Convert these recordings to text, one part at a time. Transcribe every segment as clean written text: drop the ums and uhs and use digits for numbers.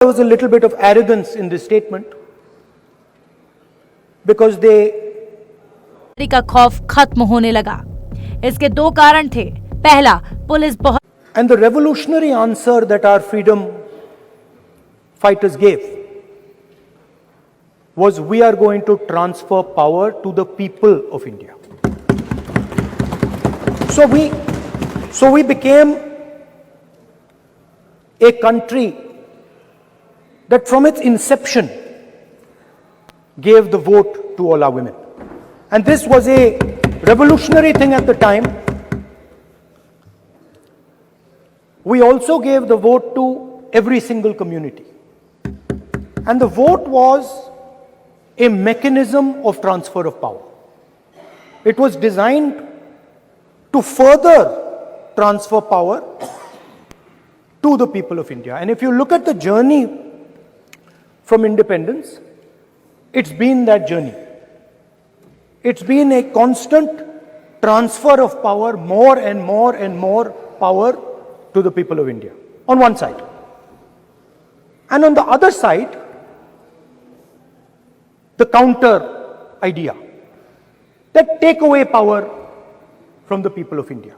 There was a little bit of arrogance in this statement because का खौफ खत्म होने लगा। इसके दो कारण थे। पहला, पुलिस बहुत and the revolutionary answer that our freedom fighters gave was, we are going to transfer power to the people of India. So we became a country that from its inception gave the vote to all our women. And this was a revolutionary thing at the time. We also gave the vote to every single community. And the vote was a mechanism of transfer of power. It was designed to further transfer power to the people of India. And if you look at the journey from independence, it's been that journey. It's been a constant transfer of power, more and more and more power to the people of India, on one side. And on the other side, the counter idea, that take away power from the people of India.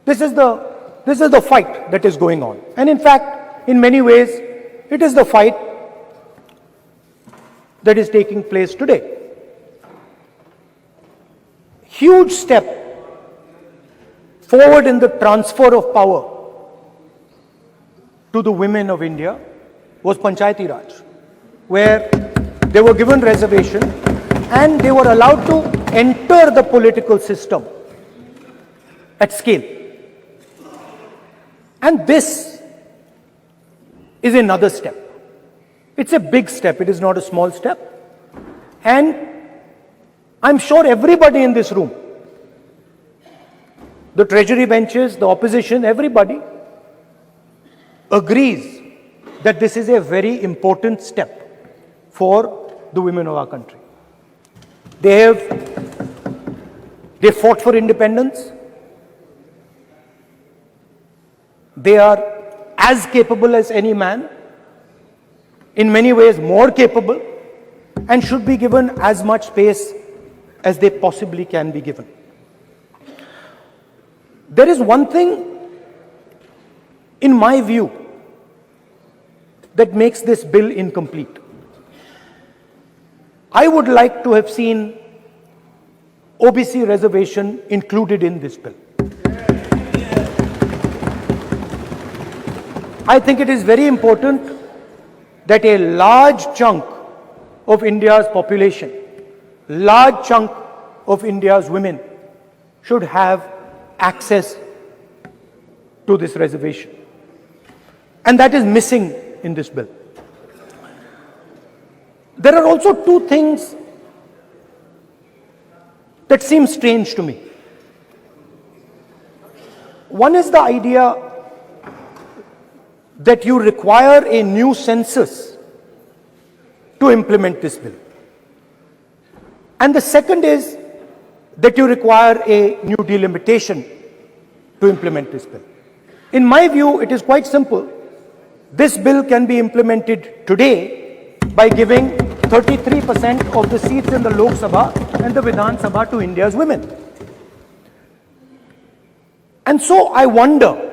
This is the fight that is going on. And in fact, in many ways, it is the fight that is taking place today. Huge step forward in the transfer of power to the women of India was Panchayati Raj, where they were given reservation and they were allowed to enter the political system at scale. And this is another step. It's a big step, it is not a small step. And I'm sure everybody in this room, the treasury benches, the opposition, everybody agrees that this is a very important step for the women of our country. They fought for independence. They are as capable as any man, in many ways more capable, and should be given as much space as they possibly can be given. There is one thing, in my view, that makes this bill incomplete. I would like to have seen OBC reservation included in this bill. I think it is very important that a large chunk of India's population, large chunk of India's women should have access to this reservation. And that is missing in this bill. There are also two things that seem strange to me. One is the idea that you require a new census to implement this bill. And the second is that you require a new delimitation to implement this bill. In my view, it is quite simple. This bill can be implemented today by giving 33% of the seats in the Lok Sabha and the Vidhan Sabha to India's women. And so I wonder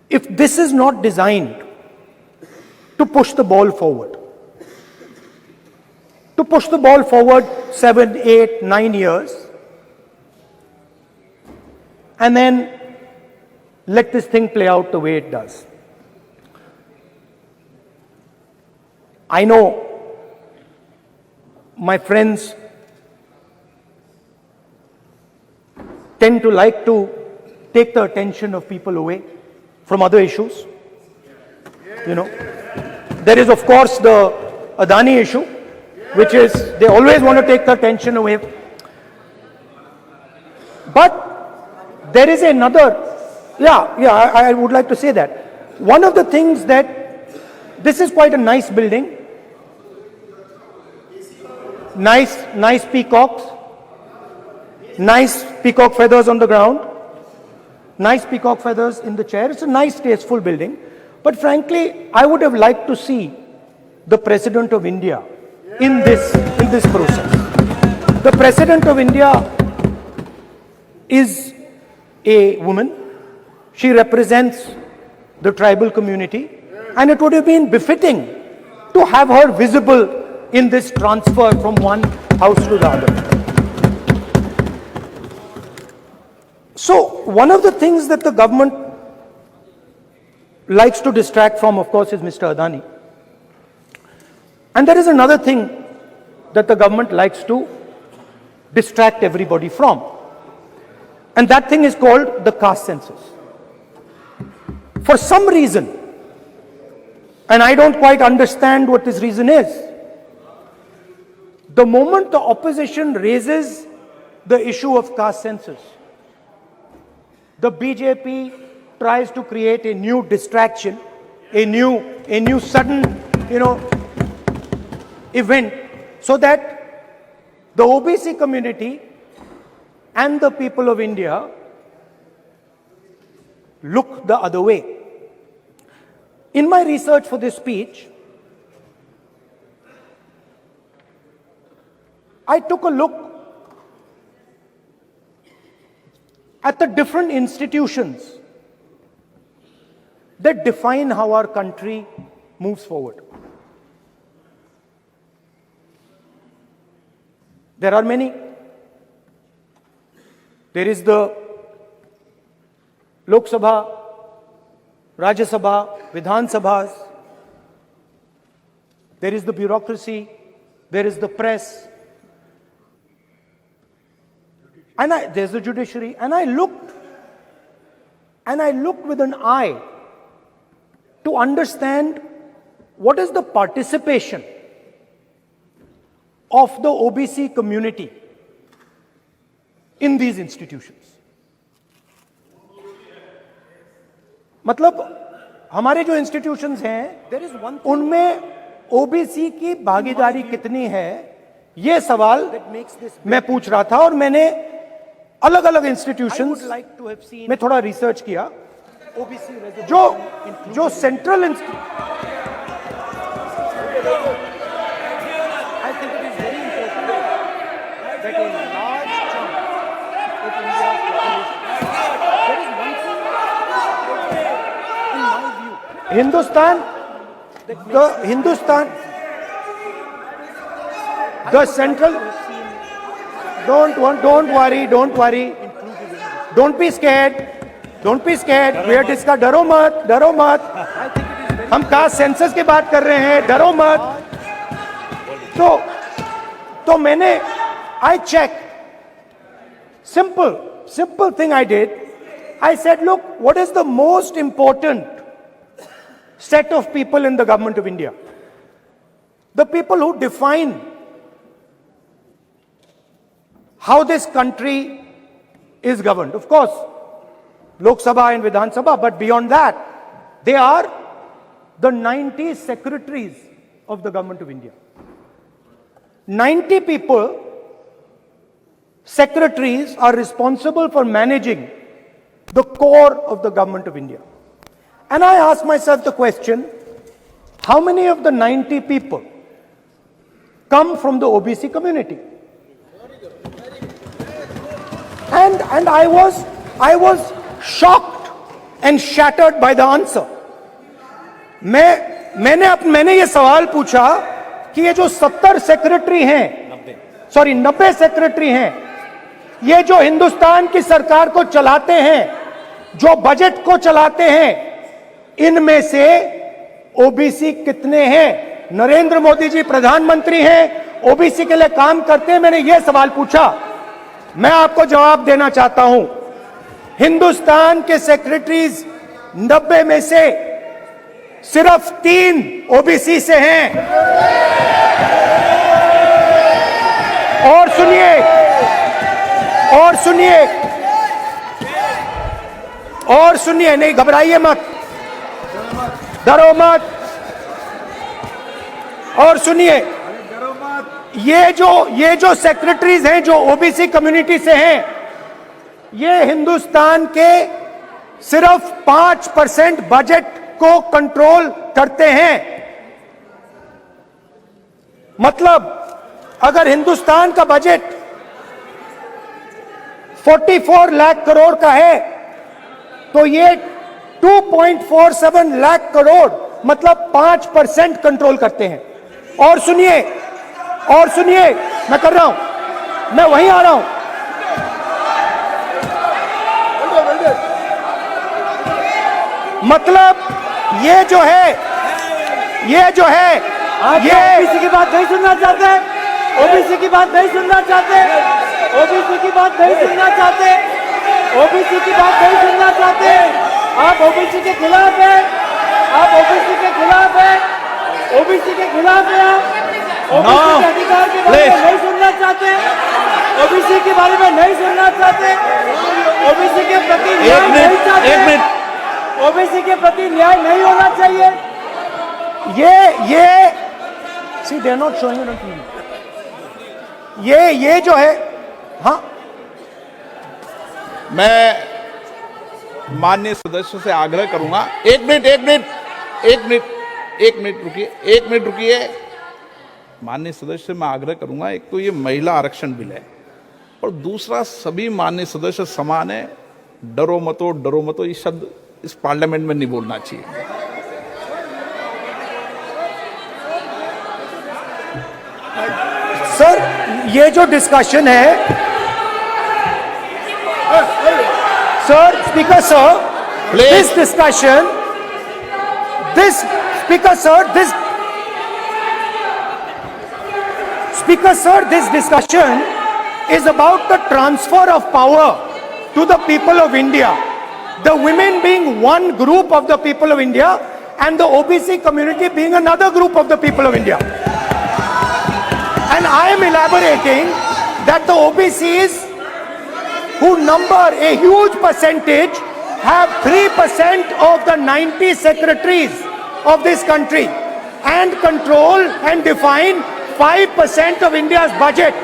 if this is not designed to push the ball forward. To push the ball forward 7, 8, 9 years, and then let this thing play out the way it does. I know my friends tend to like to take the attention of people away from other issues. You know, there is of course the Adani issue, which is, they always want to take the attention away. But there is another, I would like to say that. One of the things that, this is quite a nice building, nice peacocks, nice peacock feathers on the ground, nice peacock feathers in the chair. It's a nice, tasteful building. But frankly, I would have liked to see the President of India in this process. The President of India is a woman. She represents the tribal community, and it would have been befitting to have her visible in this transfer from one house to the other. So, one of the things that the government likes to distract from, of course, is Mr. Adani. And there is another thing that the government likes to distract everybody from. And that thing is called the caste census. For some reason, and I don't quite understand what this reason is, the moment the opposition raises the issue of caste census, the BJP tries to create a new distraction, a new sudden, event, so that the OBC community and the people of India look the other way. In my research for this speech, I took a look at the different institutions that define how our country moves forward. There are many. There is the Lok Sabha, Rajya Sabha, Vidhan Sabhas. There is the bureaucracy. There is the press. And there's the judiciary. And I looked with an eye to understand what is the participation of the OBC community in these institutions. मतलब हमारे जो institutions हैं उनमें OBC की भागीदारी कितनी है, ये सवाल मैं पूछ रहा था और मैंने अलग अलग इंस्टीट्यूशंस में थोड़ा रिसर्च किया जो central I think it is very important that a large chunk of India's population, there is one thing in my view, the central, don't worry, don't be scared, we are discussing, डरो मत, हम caste census की बात कर रहे हैं, डरो मत. तो मैंने I checked. Simple thing I did. I said, look, what is the most important set of people in the government of India? The people who define how this country is governed. Of course, Lok Sabha and Vidhan Sabha, but beyond that, they are the 90 secretaries of the government of India. 90 people, secretaries, are responsible for managing the core of the government of India. And I asked myself the question, how many of the 90 people come from the OBC community? And I was shocked and shattered by the answer. मैंने ये सवाल पूछा कि ये जो 90 secretary हैं, ये जो हिंदुस्तान की सरकार को चलाते हैं, जो बजट को चलाते हैं, इनमें से ओबीसी कितने हैं? नरेंद्र मोदी जी प्रधानमंत्री हैं, ओबीसी के लिए काम करते हैं. मैंने ये सवाल पूछा. मैं आपको जवाब देना चाहता हूं. हिंदुस्तान के सेक्रेटरीज 90 में से सिर्फ 3 ओबीसी से हैं. और सुनिए, नहीं घबराइए मत, डरो मत. और सुनिए, ये जो सेक्रेटरीज हैं जो ओबीसी कम्युनिटी से हैं, ये हिंदुस्तान के सिर्फ 5% बजट को कंट्रोल करते हैं। मतलब अगर हिंदुस्तान का बजट 44 लाख करोड़ का है तो ये 2.47 लाख करोड़ मतलब 5% कंट्रोल करते हैं। और सुनिए मैं कर रहा हूं, मैं वहीं आ रहा हूं। मतलब ये जो है ये ओबीसी की बात नहीं सुनना चाहते, ओबीसी की बात नहीं सुनना चाहते, ओबीसी की बात नहीं सुनना चाहते, ओबीसी की बात नहीं सुनना चाहते। आप ओबीसी के खिलाफ है, आप ओबीसी के खिलाफ है, ओबीसी के खिलाफ है। आप ओबीसी के अधिकार के बारे में नहीं सुनना चाहते, ओबीसी के बारे में नहीं सुनना चाहते, ओबीसी के प्रति न्याय नहीं चाहते, ओबीसी के प्रति न्याय नहीं होना चाहिए। ये see they are not showing it on TV. ये जो है, हाँ, मैं माननीय सदस्यों से आग्रह करूंगा, एक मिनट रुकिए। माननीय सदस्य से मैं आग्रह करूंगा, एक तो ये महिला आरक्षण बिल है और दूसरा सभी माननीय सदस्य समान है। डरो मतो ये शब्द इस पार्लियामेंट में नहीं बोलना चाहिए। सर ये जो डिस्कशन है, sir speaker sir, this discussion, this speaker sir, this discussion is about the transfer of power to the people of India. The women being one group of the people of India and the OBC community being another group of the people of India. And I am elaborating that the OBCs, who number a huge percentage, have 3% of the 90 secretaries of this country and control and define 5% of India's budget.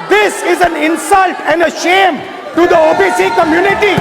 This is an insult and a shame to the OBC community.